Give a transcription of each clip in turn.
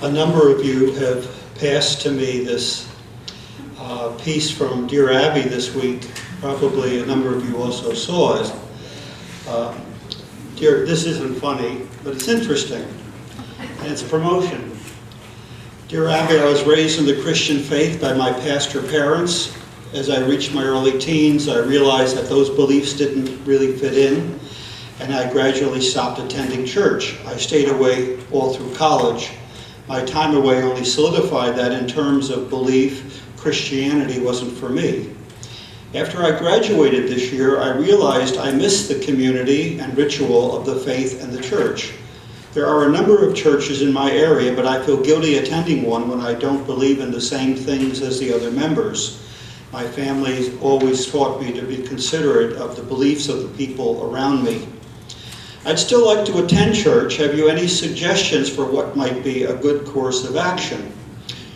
A number of you have passed to me this piece from Dear Abby this week. Probably a number of you also saw it. This isn't funny, but it's interesting, and it's promotion. Dear Abby, I was raised in the Christian faith by my pastor parents. As I reached my early teens, I realized that those beliefs didn't really fit in, and I gradually stopped attending church. I stayed away all through college. My time away only solidified that in terms of belief, Christianity wasn't for me. After I graduated this year, I realized I missed the community and ritual of the faith and the church. There are a number of churches in my area, but I feel guilty attending one when I don't believe in the same things as the other members. My family always taught me to be considerate of the beliefs of the people around me. I'd still like to attend church. Have you any suggestions for what might be a good course of action?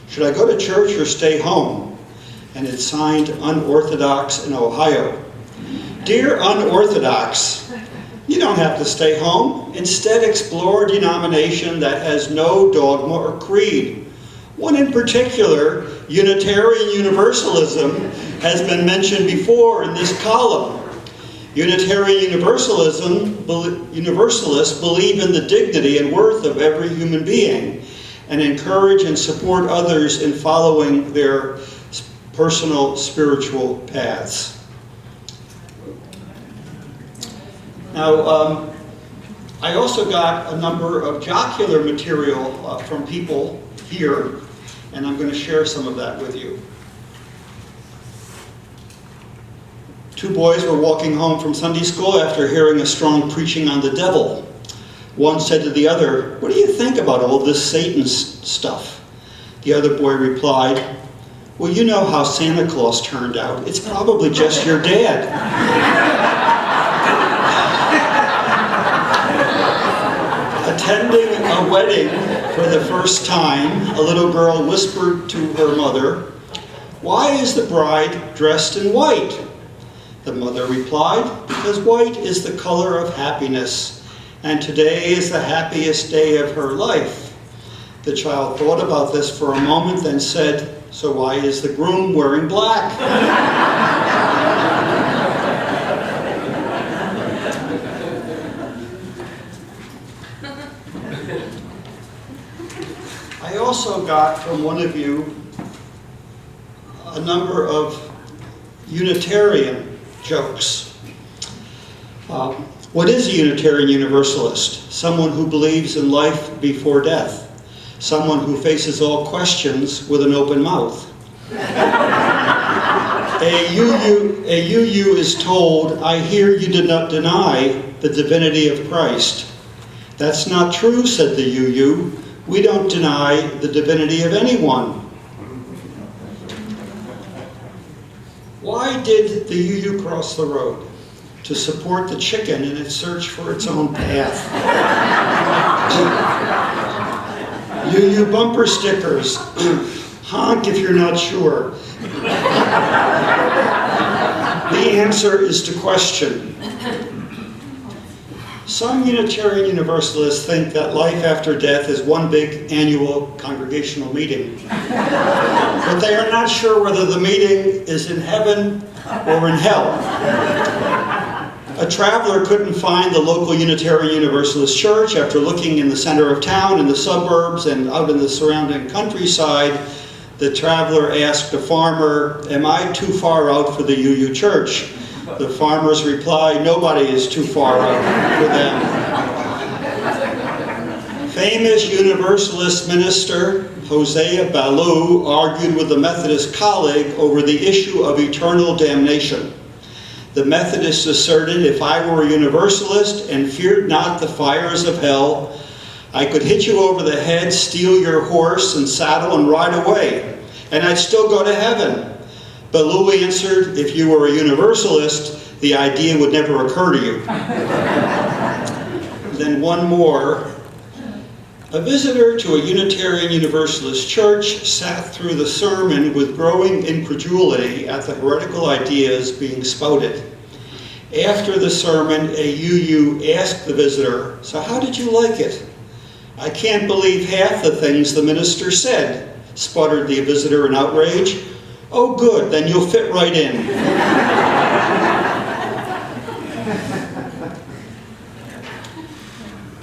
Should I go to church or stay home? And it's signed Unorthodox in Ohio. Dear Unorthodox, you don't have to stay home. Instead, explore a denomination that has no dogma or creed. One in particular, Unitarian Universalism, has been mentioned before in this column. Unitarian Universalists believe in the dignity and worth of every human being and encourage and support others in following their personal spiritual paths. Now, I also got a number of jocular material from people here, and I'm going to share some of that with you. Two boys were walking home from Sunday school after hearing a strong preaching on the devil. One said to the other, "What do you think about all this Satan stuff?" The other boy replied, "Well, you know how Santa Claus turned out. It's probably just your dad." Attending a wedding for the first time, a little girl whispered to her mother, "Why is the bride dressed in white?" The mother replied, "Because white is the color of happiness, and today is the happiest day of her life." The child thought about this for a moment, then said, "So why is the groom wearing black?" I also got from one of you a number of Unitarian jokes. What is a Unitarian Universalist? Someone who believes in life before death. Someone who faces all questions with an open mouth. A UU is told, "I hear you did not deny the divinity of Christ." "That's not true," said the UU. "We don't deny the divinity of anyone." Why did the UU cross the road? To support the chicken in its search for its own path. UU bumper stickers. Honk if you're not sure. The answer is to question. Some Unitarian Universalists think that life after death is one big annual congregational meeting. But they are not sure whether the meeting is in heaven or in hell. A traveler couldn't find the local Unitarian Universalist church. After looking in the center of town, in the suburbs, and out in the surrounding countryside, the traveler asked a farmer, "Am I too far out for the UU church?" The farmer's reply, "Nobody is too far out for them." Famous Universalist minister Hosea Ballou argued with a Methodist colleague over the issue of eternal damnation. The Methodists asserted, "If I were a Universalist and feared not the fires of hell, I could hit you over the head, steal your horse and saddle, and ride away, and I'd still go to heaven." Ballou answered, "If you were a Universalist, the idea would never occur to you." Then one more. A visitor to a Unitarian Universalist church sat through the sermon with growing incredulity at the heretical ideas being spouted. After the sermon, a UU asked the visitor, "So how did you like it?" "I can't believe half the things the minister said," sputtered the visitor in outrage. "Oh, good, then you'll fit right in."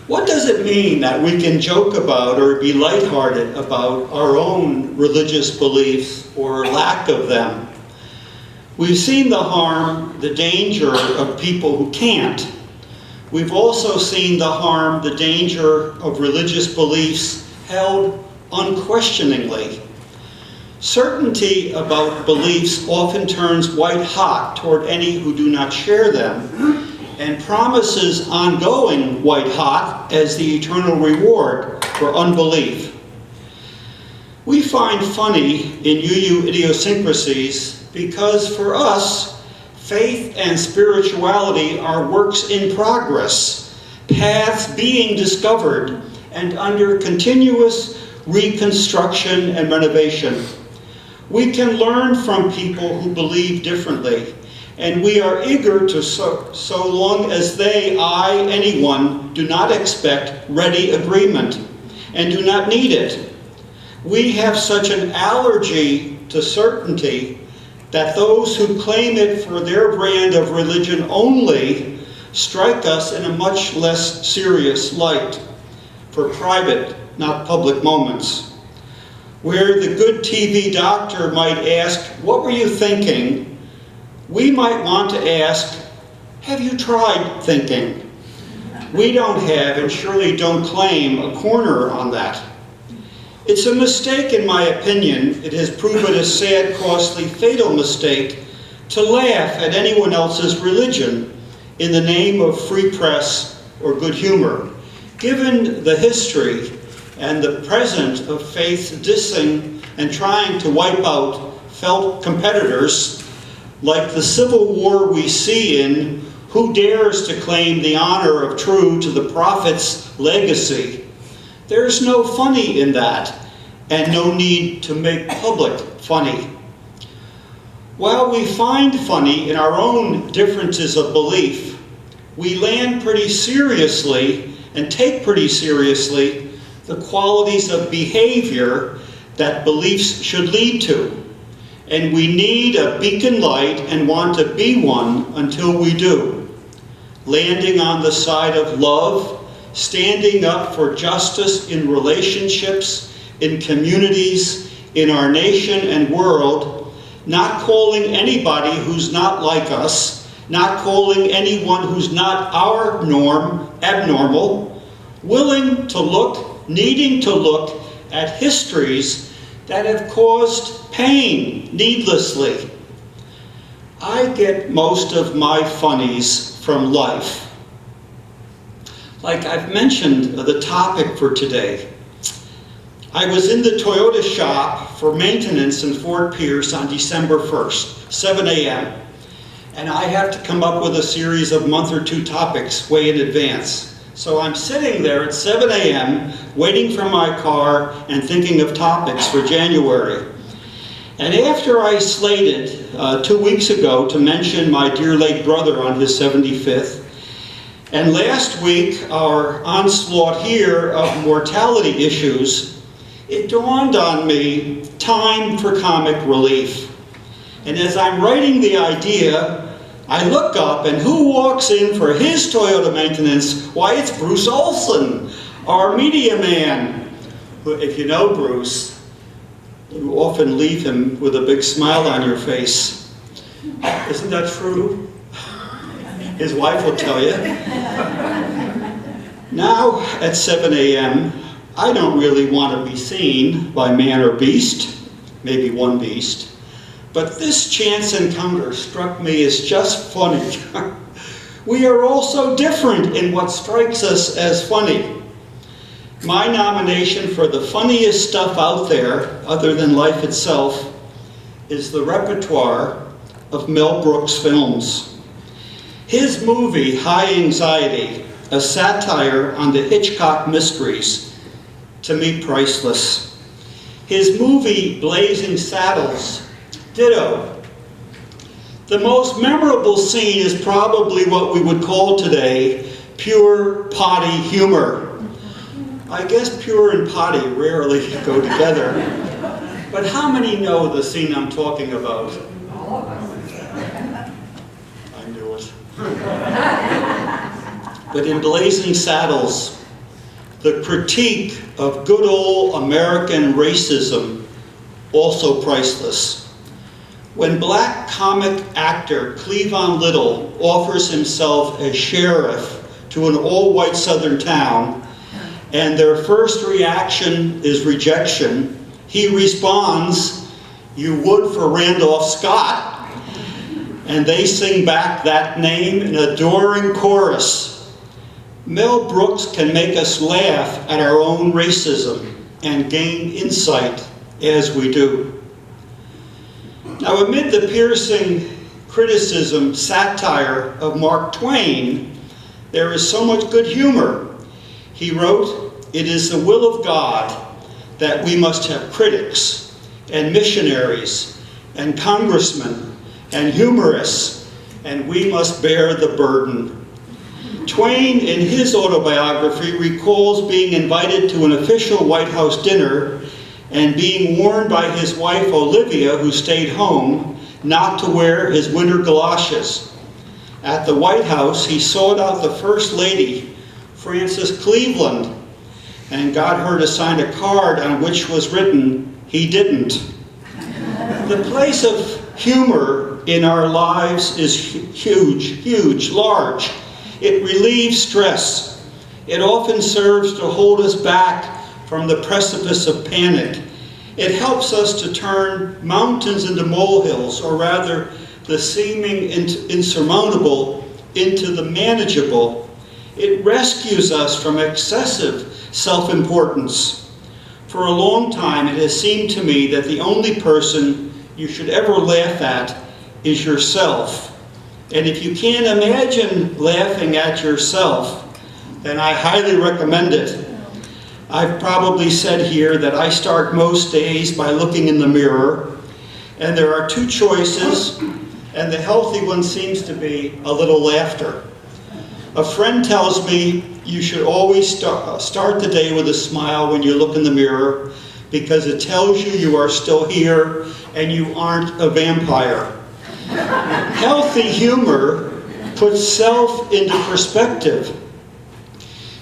What does it mean that we can joke about or be lighthearted about our own religious beliefs or lack of them? We've seen the harm, the danger of people who can't. We've also seen the harm, the danger of religious beliefs held unquestioningly. Certainty about beliefs often turns white hot toward any who do not share them, and promises ongoing white hot as the eternal reward for unbelief. We find funny in UU idiosyncrasies because for us, faith and spirituality are works in progress, paths being discovered and under continuous reconstruction and renovation. We can learn from people who believe differently, and we are eager to, so long as they, anyone, do not expect ready agreement and do not need it. We have such an allergy to certainty that those who claim it for their brand of religion only strike us in a much less serious light, for private, not public moments. Where the good TV doctor might ask, "What were you thinking?" we might want to ask, "Have you tried thinking?" We don't have, and surely don't claim, a corner on that. It's a mistake, in my opinion. It has proven a sad, costly, fatal mistake to laugh at anyone else's religion in the name of free press or good humor, given the history and the present of faith dissing and trying to wipe out felt competitors, like the civil war we see in "Who dares to claim the honor of true to the prophet's legacy?" There's no funny in that, and no need to make public funny. While we find funny in our own differences of belief, we land pretty seriously and take pretty seriously the qualities of behavior that beliefs should lead to. And we need a beacon light and want to be one until we do. Landing on the side of love, standing up for justice in relationships, in communities, in our nation and world, not calling anybody who's not like us, not calling anyone who's not our norm abnormal, willing to look, needing to look at histories that have caused pain needlessly. I get most of my funnies from life. Like I've mentioned the topic for today. I was in the Toyota shop for maintenance in Fort Pierce on December 1st, 7 a.m. And I have to come up with a series of month or two topics way in advance. So I'm sitting there at 7 a.m. waiting for my car and thinking of topics for January. And after I slated 2 weeks ago to mention my dear late brother on his 75th, and last week our onslaught here of mortality issues, it dawned on me, time for comic relief. And as I'm writing the idea, I look up, and who walks in for his Toyota maintenance? Why, it's Bruce Olson, our media man. If you know Bruce, you often leave him with a big smile on your face. Isn't that true? His wife will tell you. Now, at 7 a.m., I don't really want to be seen by man or beast, maybe one beast. But this chance encounter struck me as just funny. We are all so different in what strikes us as funny. My nomination for the funniest stuff out there, other than life itself, is the repertoire of Mel Brooks films. His movie, High Anxiety, a satire on the Hitchcock mysteries, to me priceless. His movie, Blazing Saddles, ditto. The most memorable scene is probably what we would call today pure potty humor. I guess pure and potty rarely go together, but how many know the scene I'm talking about? I knew it. But in Blazing Saddles, the critique of good old American racism, also priceless. When black comic actor Cleavon Little offers himself as sheriff to an all-white southern town, and their first reaction is rejection, he responds, "You would for Randolph Scott," and they sing back that name in adoring chorus. Mel Brooks can make us laugh at our own racism and gain insight as we do. Now, amid the piercing criticism, satire of Mark Twain, there is so much good humor. He wrote, "It is the will of God that we must have critics and missionaries and congressmen and humorists, and we must bear the burden." Twain, in his autobiography, recalls being invited to an official White House dinner and being warned by his wife, Olivia, who stayed home, not to wear his winter galoshes. At the White House, he sought out the First Lady, Frances Cleveland, and got her to sign a card on which was written, "He didn't." The place of humor in our lives is huge, large. It relieves stress. It often serves to hold us back from the precipice of panic. It helps us to turn mountains into molehills, or rather, the seeming insurmountable into the manageable. It rescues us from excessive self-importance. For a long time, it has seemed to me that the only person you should ever laugh at is yourself. And if you can't imagine laughing at yourself, then I highly recommend it. I've probably said here that I start most days by looking in the mirror, and there are two choices, and the healthy one seems to be a little laughter. A friend tells me you should always start the day with a smile when you look in the mirror, because it tells you you are still here and you aren't a vampire. Healthy humor puts self into perspective.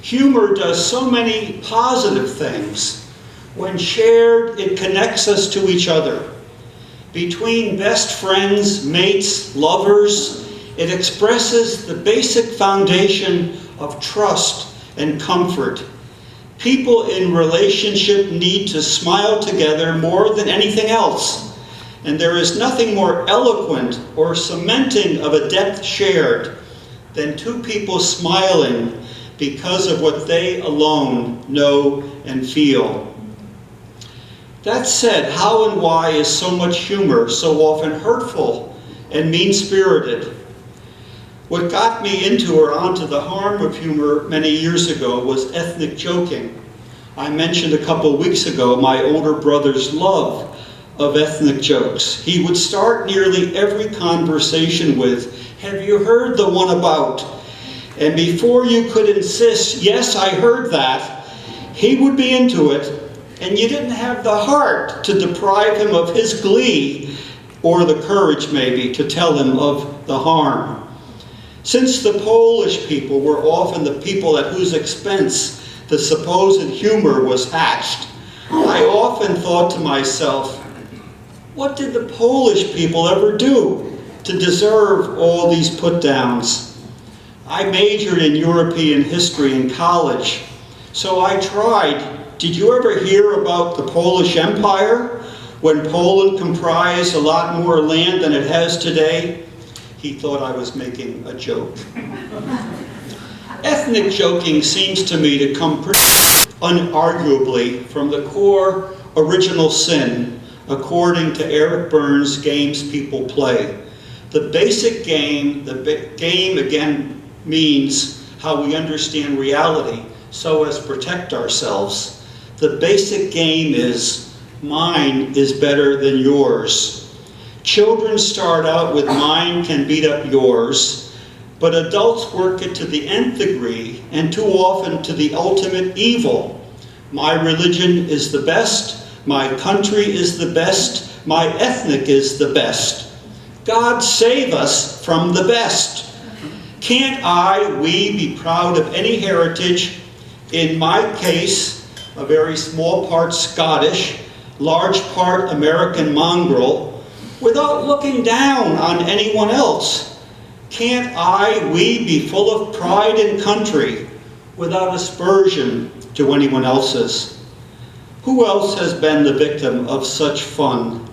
Humor does so many positive things. When shared, it connects us to each other. Between best friends, mates, lovers, it expresses the basic foundation of trust and comfort. People in relationship need to smile together more than anything else. And there is nothing more eloquent or cementing of a depth shared than two people smiling because of what they alone know and feel. That said, how and why is so much humor so often hurtful and mean-spirited? What got me into or onto the harm of humor many years ago was ethnic joking. I mentioned a couple weeks ago my older brother's love of ethnic jokes. He would start nearly every conversation with, "Have you heard the one about?" And before you could insist, "Yes, I heard that," he would be into it, and you didn't have the heart to deprive him of his glee, or the courage maybe to tell him of the harm. Since the Polish people were often the people at whose expense the supposed humor was hatched, I often thought to myself, what did the Polish people ever do to deserve all these put-downs? I majored in European history in college, so I tried. Did you ever hear about the Polish Empire, when Poland comprised a lot more land than it has today? He thought I was making a joke. Ethnic joking seems to me to come pretty unarguably from the core original sin, according to Eric Burns' Games People Play. The basic game, game again means how we understand reality so as to protect ourselves. The basic game is, mine is better than yours. Children start out with mine can beat up yours, but adults work it to the nth degree and too often to the ultimate evil. My religion is the best, my country is the best, my ethnic is the best. God save us from the best. Can't we be proud of any heritage? In my case, a very small part Scottish, large part American mongrel, without looking down on anyone else. Can't we be full of pride in country without aspersion to anyone else's? Who else has been the victim of such fun?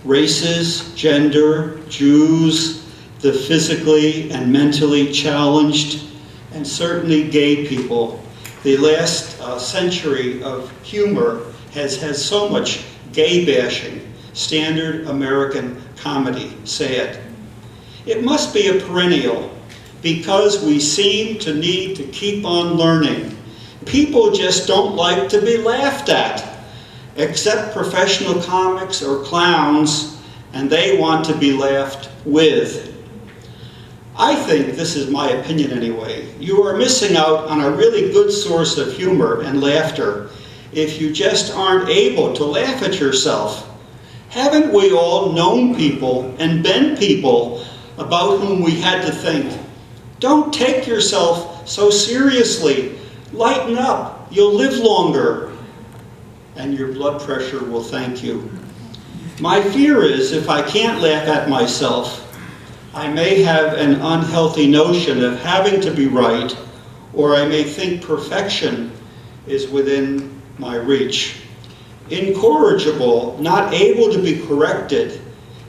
Races, gender, Jews, the physically and mentally challenged, and certainly gay people. The last century of humor has had so much gay bashing, standard American comedy, sad. It must be a perennial, because we seem to need to keep on learning. People just don't like to be laughed at, except professional comics or clowns, and they want to be laughed with. I think, this is my opinion anyway, you are missing out on a really good source of humor and laughter if you just aren't able to laugh at yourself. Haven't we all known people and been people about whom we had to think, don't take yourself so seriously, lighten up, you'll live longer, and your blood pressure will thank you. My fear is if I can't laugh at myself, I may have an unhealthy notion of having to be right, or I may think perfection is within my reach. Incorrigible, not able to be corrected,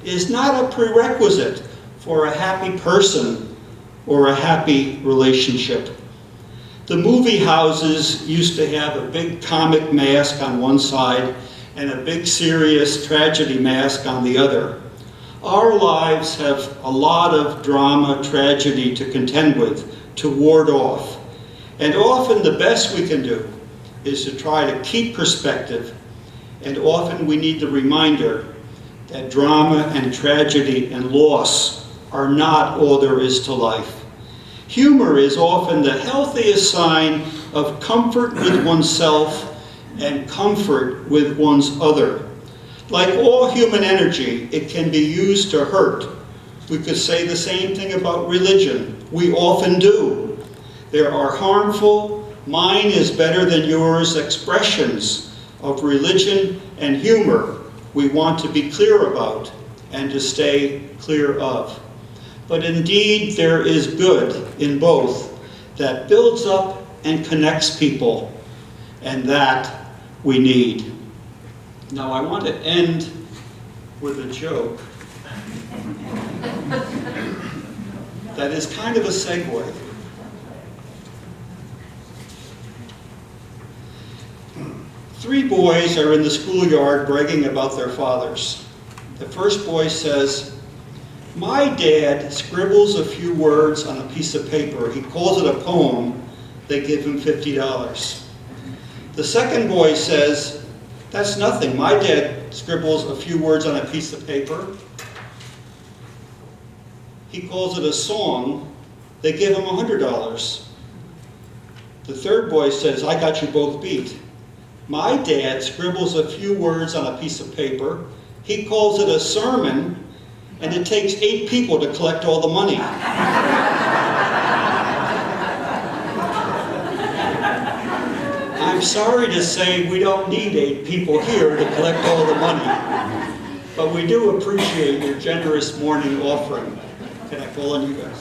is not a prerequisite for a happy person or a happy relationship. The movie houses used to have a big comic mask on one side and a big serious tragedy mask on the other. Our lives have a lot of drama, tragedy to contend with, to ward off. And often the best we can do is to try to keep perspective. And often we need the reminder that drama and tragedy and loss are not all there is to life. Humor is often the healthiest sign of comfort with oneself and comfort with one's other. Like all human energy, it can be used to hurt. We could say the same thing about religion. We often do. There are harmful, mine is better than yours expressions of religion and humor we want to be clear about and to stay clear of. But indeed, there is good in both that builds up and connects people, and that we need. Now, I want to end with a joke that is kind of a segue. Three boys are in the schoolyard bragging about their fathers. The first boy says, "My dad scribbles a few words on a piece of paper. He calls it a poem. They give him $50. The second boy says, "That's nothing. My dad scribbles a few words on a piece of paper. He calls it a song. They give him $100. The third boy says, "I got you both beat. My dad scribbles a few words on a piece of paper. He calls it a sermon, and it takes 8 people to collect all the money." I'm sorry to say we don't need 8 people here to collect all the money, but we do appreciate your generous morning offering. Can I call on you guys?